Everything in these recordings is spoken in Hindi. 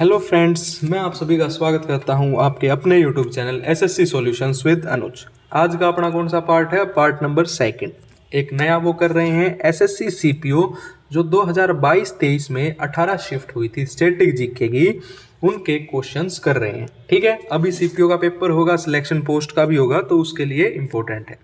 हेलो फ्रेंड्स, मैं आप सभी का स्वागत करता हूं आपके अपने YouTube channel SSC solutions with Anuj. आज का अपना कौन सा पार्ट है? Part number 2। एक नया वो कर रहे हैं एसएससी सीपीओ जो 2022-23 में 18 शिफ्ट हुई थी स्टैटिक जीके की, उनके क्वेश्चंस कर रहे हैं। ठीक है, अभी सीपीओ का पेपर होगा, सिलेक्शन पोस्ट का भी होगा, तो उसके लिए इंपॉर्टेंट है।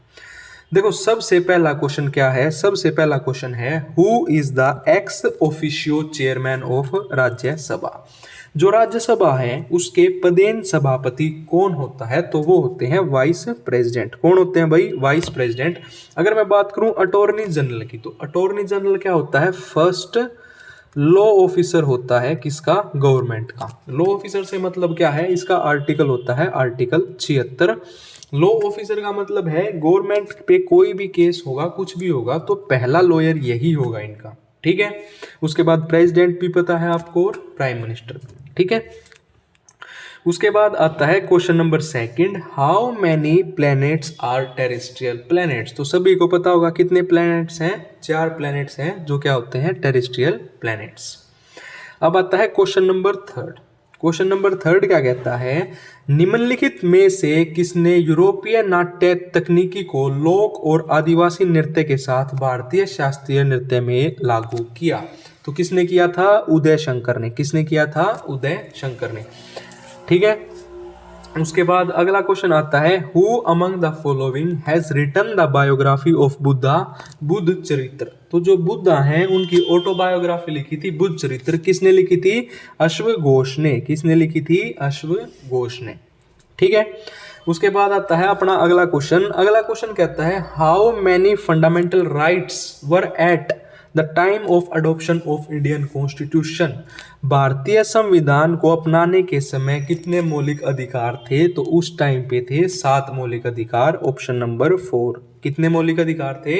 देखो, सबसे पहला क्वेश्चन क्या है? सबसे पहला क्वेश्चन है who is the ex officio chairman of Rajya Sabha. जो राज्यसभा है उसके पदेन सभापति कौन होता है? तो वो होते हैं वाइस प्रेसिडेंट। कौन होते हैं भाई? Vice president. अगर मैं बात करूं अटॉर्नी जनरल की, तो अटॉर्नी जनरल क्या होता है? फर्स्ट लॉ ऑफिसर होता है किसका? गवर्नमेंट का। लॉ ऑफिसर से मतलब क्या है? इसका आर्टिकल होता है आर्टिकल 76। लॉ ऑफिसर का मतलब है गवर्नमेंट पे कोई भी केस होगा, कुछ भी होगा, तो पहला लॉयर यही होगा इनका। ठीक है, उसके बाद प्रेसिडेंट भी पता है आपको और प्राइम मिनिस्टर। ठीक है, उसके बाद आता है question number 2, how many planets are terrestrial planets. तो सभी को पता होगा कितने प्लैनेट्स हैं? 4 प्लैनेट्स हैं जो क्या होते हैं? Terrestrial planets. अब आता है क्वेश्चन नंबर 3। क्वेश्चन नंबर 3 क्या कहता है? निम्नलिखित में से किसने यूरोपीय नाट्य तकनीकी को लोक और आदिवासी नृत्य के साथ भारतीय शास्त्रीय नृत्य में लागू किया? तो किसने किया था? उदय शंकर ने। किसने किया था? उदय शंकर ने। ठीक है, उसके बाद अगला क्वेश्चन आता है who among the following has written the biography of Buddha. Buddhacharita. तो जो बुद्धा हैं उनकी ऑटोबायोग्राफी लिखी थी बुद्ध चरित्र, किसने लिखी थी? अश्वघोष ने। किसने लिखी थी? अश्वघोष ने। ठीक है, उसके बाद आता है अपना अगला क्वेश्चन। अगला क्वेश्चन कहता है how many fundamental rights were at the time of adoption of Indian constitution. भारतीय संविधान को अपनाने के समय कितने मौलिक अधिकार थे? तो उस टाइम पे थे 7 मौलिक अधिकार। Option number 4। कितने मौलिक अधिकार थे?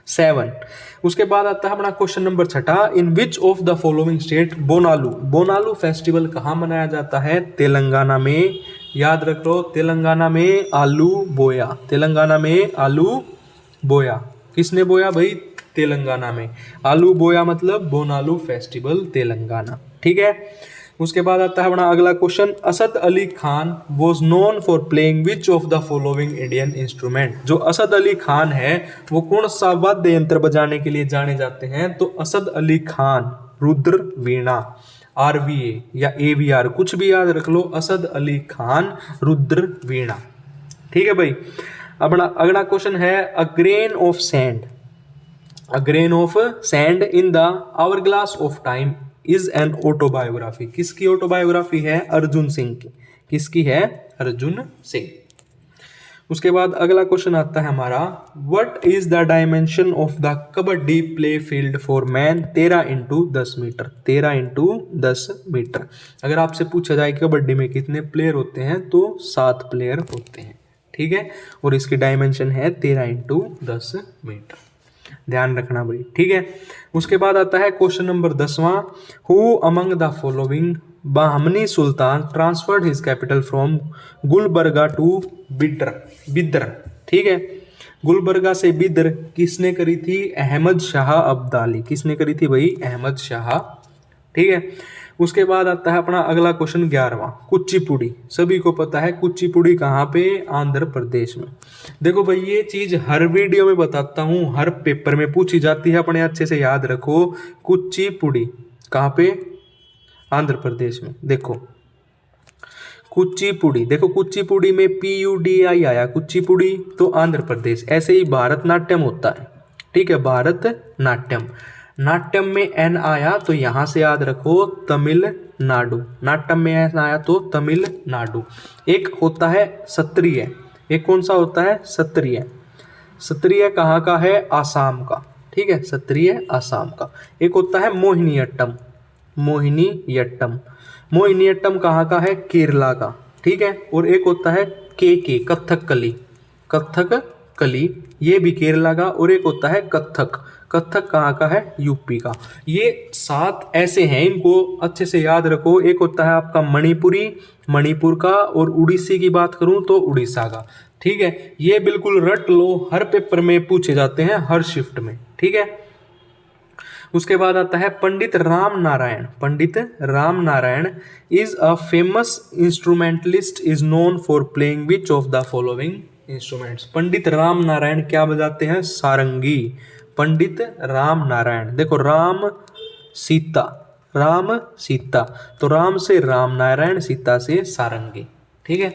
7। उसके बाद आता है अपना question number 6, in which of the following state Bonalu. Bonalu festival कहाँ मनाया जाता है? तेलंगाना में। याद रख लो, तेलंगाना में आलू बोया। तेलंगाना में आलू बोया। किसने बोया भाई? तेलंगाना में। आलू बोया मतलब बोनालू फेस्टिवल तेलंगाना। ठीक है, उसके बाद आता है अपना अगला question, Asad Ali Khan was known for playing which of the following Indian instrument. जो असद अली खान है वो कौन सा वाद्य यंत्र बजाने के लिए जाने जाते हैं? तो असद अली खान रुद्र वीणा, आरवीए या एवीआर, कुछ भी याद रख लो। असद अली खान रुद्र वीणा। ठीक है भाई, अपना अगला क्वेश्चन है a grain of sand. A grain of sand in the hourglass of time is an autobiography। किसकी ऑटोबायोग्राफी है? अर्जुन सिंह की। किसकी है? अर्जुन सिंह। उसके बाद अगला क्वेश्चन आता है हमारा, what is the dimension of the kabaddi play field for man? 13x10 metre. 13x10 metre. अगर आपसे पूछा जाए कबड्डी में कितने प्लेयर होते हैं तो 7 प्लेयर होते हैं। ठीक है, और इसकी डायमेंशन है 13x10 मीटर। ध्यान रखना भाई। ठीक है, उसके बाद आता है क्वेश्चन नंबर 10वां, who among the following Bahmani sultan transferred his capital from Gulbarga to Bidar. ठीक है, गुलबर्गा से बिदर किसने करी थी? अहमद शाह अब्दाली। किसने करी थी भाई? अहमद शाह। ठीक है, उसके बाद आता है अपना अगला क्वेश्चन 11वां, कुचिपुड़ी। सभी को पता है कुचिपुड़ी कहाँ पे? आंध्र प्रदेश में। देखो भाई, ये चीज हर वीडियो में बताता हूँ, हर पेपर में पूछी जाती है, अपने अच्छे से याद रखो। कुचिपुड़ी कहाँ पे? आंध्र प्रदेश में। देखो कुचिपुड़ी, देखो कुचिपुड़ी में PUDI आया, कुचिपुड़ी तो आंध्र प्रदेश। ऐसे ही भारतनाट्यम होता है। ठीक है, भारतनाट्यम। नाट्यम में N आया तो यहां से याद रखो तमिलनाडु। नाट्यम में N आया तो तमिलनाडु। एक होता है सत्रिय। एक कौन सा होता है? सत्रिय। सत्रिय कहाँ का है? आसाम का। ठीक है, सत्रिय आसाम का। एक होता है मोहिनीअट्टम। मोहिनीअट्टम। मोहिनीअट्टम कहाँ का है? केरला का। ठीक है, और एक होता है कथकली। कथकली ये भी केरला का। और एक होता है कथक। कथक कहाँ का है? यूपी का। ये 7 ऐसे हैं, इनको अच्छे से याद रखो। एक होता है आपका मणिपुरी, मणिपुर का। और उड़ीसी की बात करूं तो उड़ीसा का। ठीक है, ये बिल्कुल रट लो, हर पेपर में पूछे जाते हैं, हर शिफ्ट में। ठीक है, उसके बाद आता है Pandit Ram Narayan. Pandit Ram Narayan is a famous instrumentalist is known for playing which of the following instruments. Pandit Ram Narayan क्या बजाते हैं? सारंगी। पंडित राम नारायण, देखो राम सीता, राम सीता, तो राम से राम नारायण, सीता से सारंगी। ठीक है।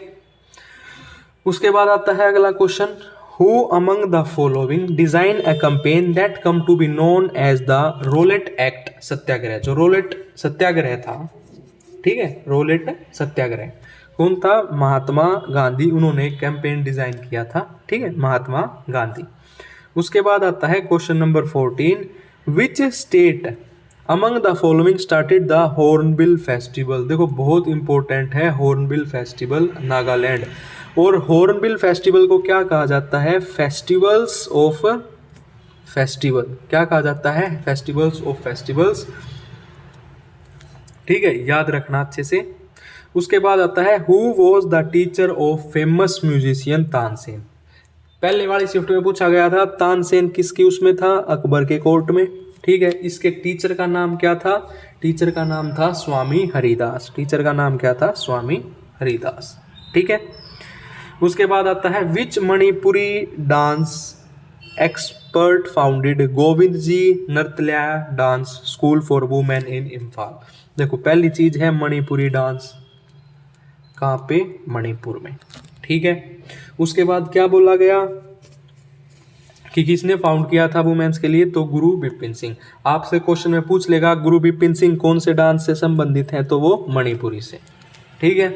उसके बाद आता है अगला question, who among the following design a campaign that come to be known as the Rowlatt act satyagraha. जो रोलेट सत्याग्रह था, ठीक है, रोलेट सत्याग्रह कौन था? महात्मा गांधी, उन्होंने कैंपेन डिजाइन किया था। ठीक है, महात्मा गांधी। उसके बाद आता है question number 14, which state among the following started the hornbill festival. देखो बहुत इंपॉर्टेंट है हॉर्नबिल फेस्टिवल, नागालैंड। और हॉर्नबिल फेस्टिवल को क्या कहा जाता है? Festivals of festival. क्या कहा जाता है? Festivals of festivals. ठीक है, याद रखना अच्छे से। उसके बाद आता है who was the teacher of famous musician Tansen. पहले वाली शिफ्ट में पूछा गया था तानसेन किसकी उसमें था? अकबर के कोर्ट में। ठीक है, इसके टीचर का नाम क्या था? टीचर का नाम था स्वामी हरिदास। टीचर का नाम क्या था? स्वामी हरिदास। ठीक है। उसके बाद आता है which Manipuri dance expert founded Govind ji Nritya dance school for women in Imphal. देखो पहली चीज है मणिपुरी डांस, कहाँ पे? मणिपुर में। ठीक है। उसके बाद क्या बोला गया कि किसने फाउंड किया था वुमेन्स के लिए? तो गुरु बिपिन सिंह। आपसे क्वेश्चन में पूछ लेगा गुरु बिपिन सिंह कौन से डांस से संबंधित हैं, तो वो मणिपुरी से। ठीक है।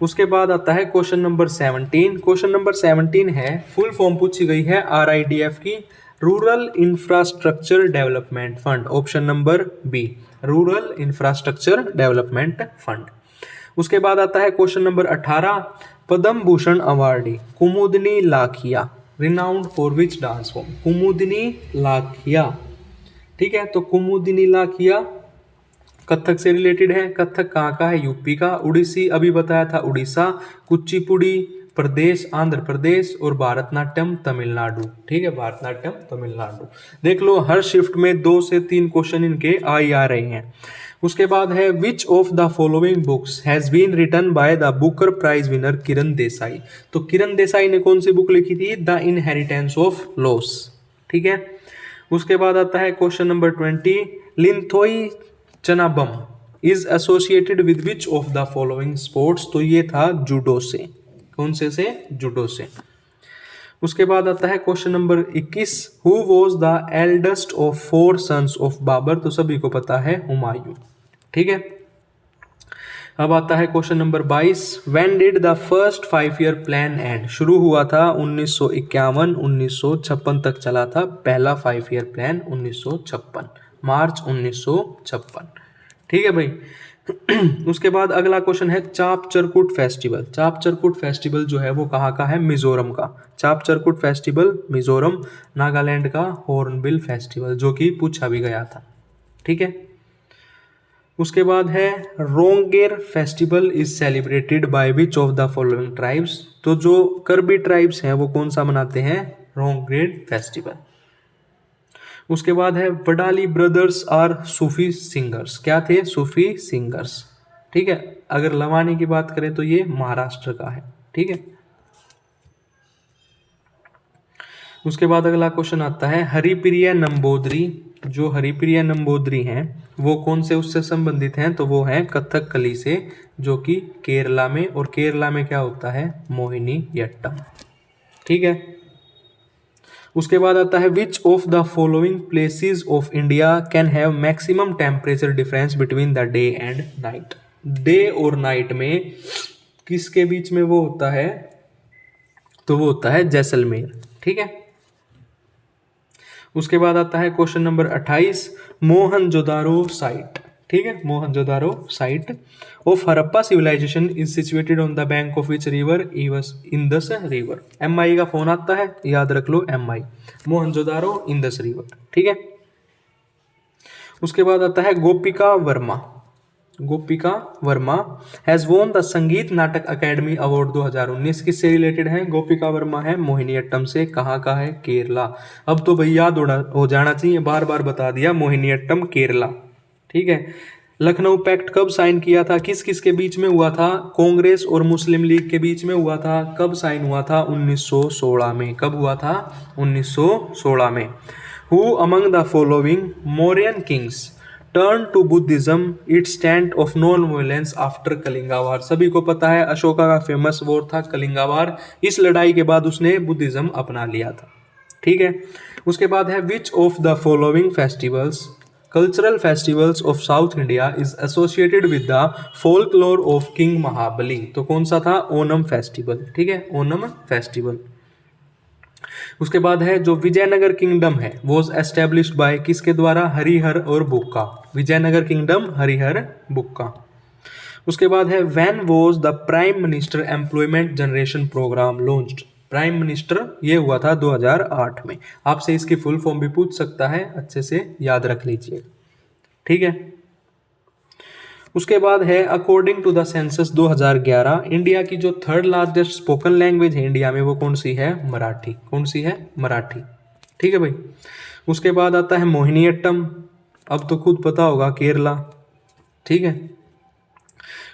उसके बाद आता है क्वेश्चन नंबर 17। क्वेश्चन नंबर 17 है, फुल फॉर्म पूछी गई है RIDF की, rural infrastructure development fund. Option number B, rural infrastructure development fund. उसके बाद आता है question number 18, Padma Bhushan awardee Kumudini Lakhia renowned for which dance form. Kumudini Lakhia, ठीक है, तो कुमुदनी लाखिया कथक से रिलेटेड है। कथक कहाँ का है? यूपी का। उड़ीसी अभी बताया था उड़ीसा। कुचिपुड़ी प्रदेश आंध्र प्रदेश। और भारतनाट्यम तमिलनाडु। ठीक है, भारतनाट्यम तमिलनाडु। देख लो हर शिफ्ट में 2 से 3 क्वेश्चन इनके आ रहे हैं। उसके बाद है which of the following books has been written by the Booker prize winner Kiran Desai. तो किरण देसाई ने कौन सी बुक लिखी थी? The inheritance of loss. ठीक है। उसके बाद आता है question number 20, Linthoi Chanambam is associated with which of the following sports. तो ये था जूडो से। कौन से? जूडो से। उसके बाद आता है question number 21, who was the eldest of 4 sons of Babur. तो सभी को पता है हुमायूं। ठीक है। अब आता है question number 22, when did the first 5-year plan and. शुरू हुआ था 1951, 1956 तक चला था पहला 5-year प्लान, 1956 मार्च 1956। ठीक है भाई। उसके बाद अगला क्वेश्चन है चाप चरकुट फेस्टिवल। चाप चरकुट फेस्टिवल जो है वो कहाँ का है? मिजोरम का। चाप चरकुट फेस्टिवल मिजोरम। नागालैंड का हॉर्नबिल फेस्टिवल, जो कि पूछा भी गया था। ठीक है। उसके बाद है Rongker festival is celebrated by which of the following tribes. तो जो कर्बी ट्राइब्स हैं वो कौन सा मनाते हैं? रोंगेर फेस्टिवल। उसके बाद है Wadali brothers are Sufi singers. क्या थे? Sufi singers. ठीक है। अगर लवानी की बात करें तो ये महाराष्ट्र का है। ठीक है। उसके बाद अगला क्वेश्चन आता है हरिप्रिया नंबोदरी। जो हरिप्रिया नंबोदरी हैं वो कौन से उससे संबंधित हैं? तो वो हैं कथकली से, जो कि केरला में। और केरला में क्या होता है? मोहिनीअट्टम। ठीक है। उसके बाद आता है which of the following places of India can have maximum temperature difference between the day and night. Day और नाइट में किसके बीच में वो होता है? तो वो होता है जैसलमेर। ठीक है। उसके बाद आता है क्वेश्चन नंबर 28, मोहनजोदारो साइट। ठीक है, Mohenjodaro site of Harappa civilisation is situated on the bank of which river? Indus river. MI का फोन आता है, याद रख लो MI, मोहनजोदारो इंदस रिवर। ठीक है। उसके बाद आता है गोपिका वर्मा। गोपिका वर्मा हैज वोन द संगीत नाटक अकेडमी अवार्ड 2019 किससे रिलेटेड है? गोपिका वर्मा है मोहिनीअट्टम से। कहाँ का है? केरला। अब तो भाई याद हो जाना चाहिए, बार बार बता दिया, मोहिनीअट्टम केरला। ठीक है। लखनऊ पैक्ट कब साइन किया था? किस किस के बीच में हुआ था? कांग्रेस और मुस्लिम लीग के बीच में हुआ था। कब साइन हुआ था? 1916 में। कब हुआ था? 1916 में। Who among the following Mauryan kings turn to Buddhism it stand of non violence after Kalinga war? सभी को पता है अशोका का फेमस वॉर था कलिंगा वार। इस लड़ाई के बाद उसने बुद्धिज्म अपना लिया था। ठीक है। उसके बाद है which of the following festivals cultural festivals of South India is associated with the folklore of king Mahabali? तो कौन सा था? ओनम फेस्टिवल। ठीक है, ओनम फेस्टिवल। उसके बाद है जो विजयनगर किंगडम है वॉज एस्टेब्लिश्ड बाय किसके द्वारा? हरिहर और बुक्का। विजयनगर किंगडम हरिहर बुक्का। उसके बाद है when was the prime minister employment generation programme launched? Prime minister ये हुआ था 2008 में। आपसे इसकी फुल फॉर्म भी पूछ सकता है, अच्छे से याद रख लीजिए। ठीक है। उसके बाद है according to the census 2011 India की जो थर्ड लार्जेस्ट स्पोकन लैंग्वेज है इंडिया में वो कौन सी है? मराठी। कौन सी है? मराठी। ठीक है भाई। उसके बाद आता है मोहिनीअट्टम, अब तो खुद पता होगा, केरला। ठीक है।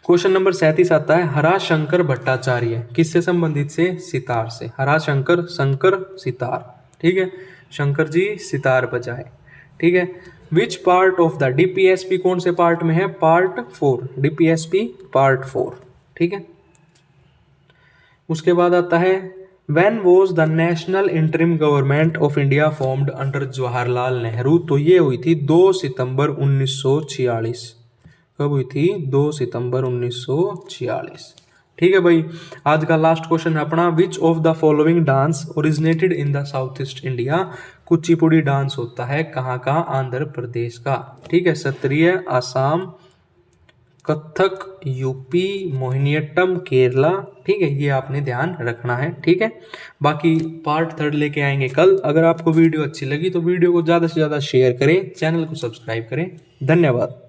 क्वेश्चन नंबर 37 आता है हराशंकर भट्टाचार्य किससे संबंधित से? सितार से। हराशंकर, शंकर सितार। ठीक है, शंकर जी सितार बजाए। ठीक है। Which part of the DPSP कौन से पार्ट में है? पार्ट 4। DPSP part 4। ठीक है। उसके बाद आता है when was the national interim government of India formed under Jawaharlal Nehru? तो ये हुई थी 2 सितंबर 1946। कब हुई थी? 2 सितंबर 1946। ठीक है भाई। आज का लास्ट क्वेश्चन है अपना विच of the following dance originated in the south east India? Kuchipudi dance होता है कहाँ का? आंध्र प्रदेश का। ठीक है। सत्रिय आसाम, कथक यूपी, मोहिनीअट्टम केरला। ठीक है, ये आपने ध्यान रखना है। ठीक है। बाकी पार्ट 3 लेके आएंगे कल। अगर आपको वीडियो अच्छी लगी तो वीडियो को ज़्यादा से ज़्यादा शेयर करें, चैनल को सब्सक्राइब करें। धन्यवाद।